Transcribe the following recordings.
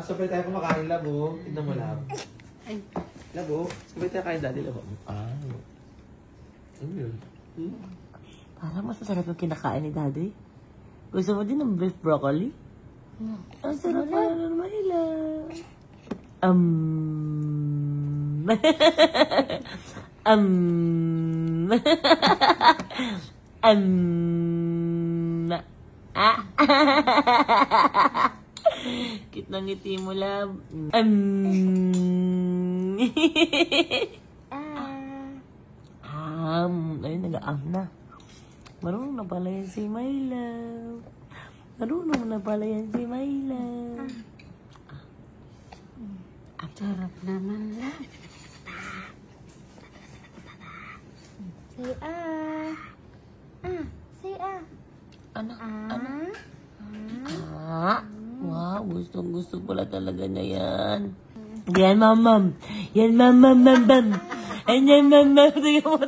Sabay tayo kumakain, Labo. Tignan mo, Labo. Ay. Labo, sabay tayo kain, Daddy, Labo. Ano yun? Parang mas masarap yung kinakain ni Daddy. Gusto mo din ng beef broccoli? Ang sarap na ng mahila. Cute ng ngiti mo, love. Ayun, nag-aam na. Marunong na pala yan si my love. Marunong na pala yan si my love. Sarap naman lang. Say say Ano? Wow, gustong-gusto pala talaga na yan. Yan, mamam. Yan, mamam. Yan, mamam. Tingnan mo.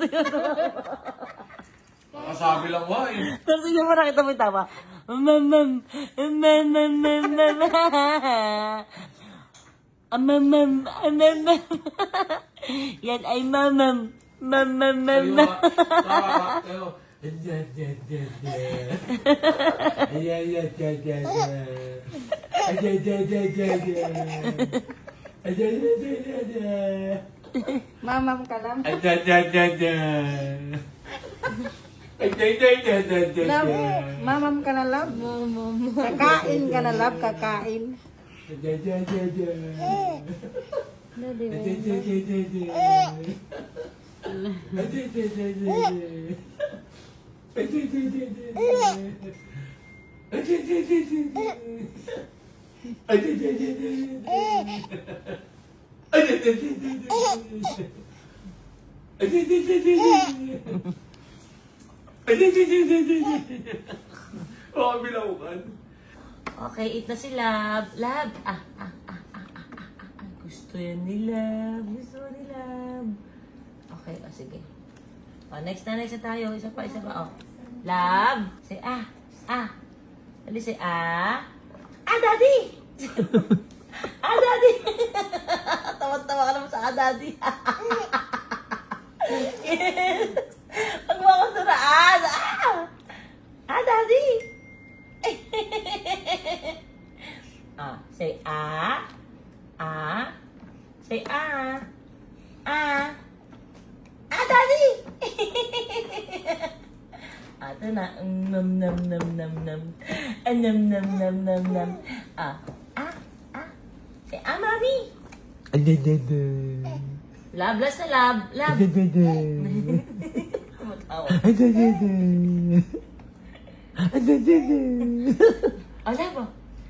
Nakasabi lang mo eh. Pero tingnan mo, nakita mo yung tama. Mamam. Yan ay mamam. Mamam ka lang. Love, mamam ka na, love. Kakain ka na, love. Kakain. Okay, eat na si Lab. Lab. Gusto yan ni Lab. Okay, sige. Next na tayo. Isa pa. Lab. Say Dali say Daddy! Daddy! Tawa-tawa ka naman sa Daddy. Yes! Pag mo ako suraan. Daddy! Say say Daddy! Ito na. Nam. Say Mami! Lab, last na lab. Matawa.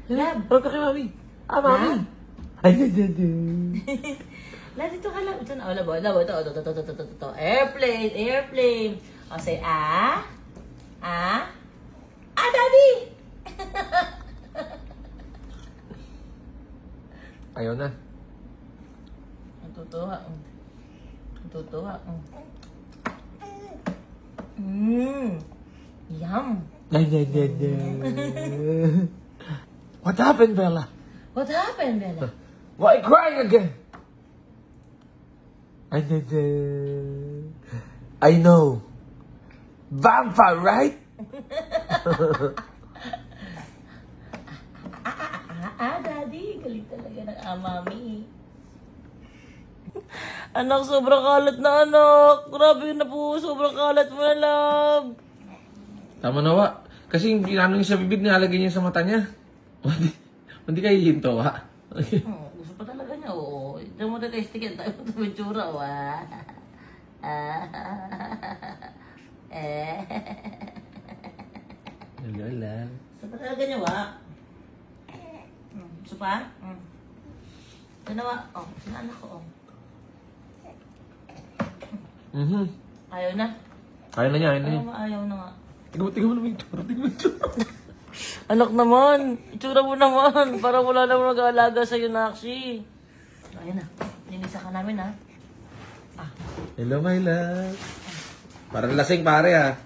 Lab. Huwag ka kay Mami. Mami. Lab, dito ka lang. Ito na. Lab. Ito. Airplane. Say Daddy! Ayaw na. Ang tutuwa. Yum. What happened, Bella? Why crying again? I know. Vampire, right? Daddy. Galing talaga ng Mami. Anak, sobrang kalat na, anak. Grabe na po. Sobrang kalat mo na, love. Tama na, Wa. Kasi yung ginano niya sa bibig, nilalagay niya sa mata niya. Hindi kayo hinto, Wa. Gusto pa talaga niya, oo. Diyan mo na kayo stikin. Tayo mo ito may tsura, Wa. Lola. Gusto pa talaga niya, Wa. Gusto pa? Ito na, Wa. Sino anak ko, Ayaw na. Ayaw na niya. Ayaw na nga. Tingnan mo naman yung tsura. Anak naman, itsura mo naman. Para wala naman mag-aalaga sa'yo, Nakshi. Ayun na, linisa ka namin, ha? Hello, my love. Parang lasing, pare, ha?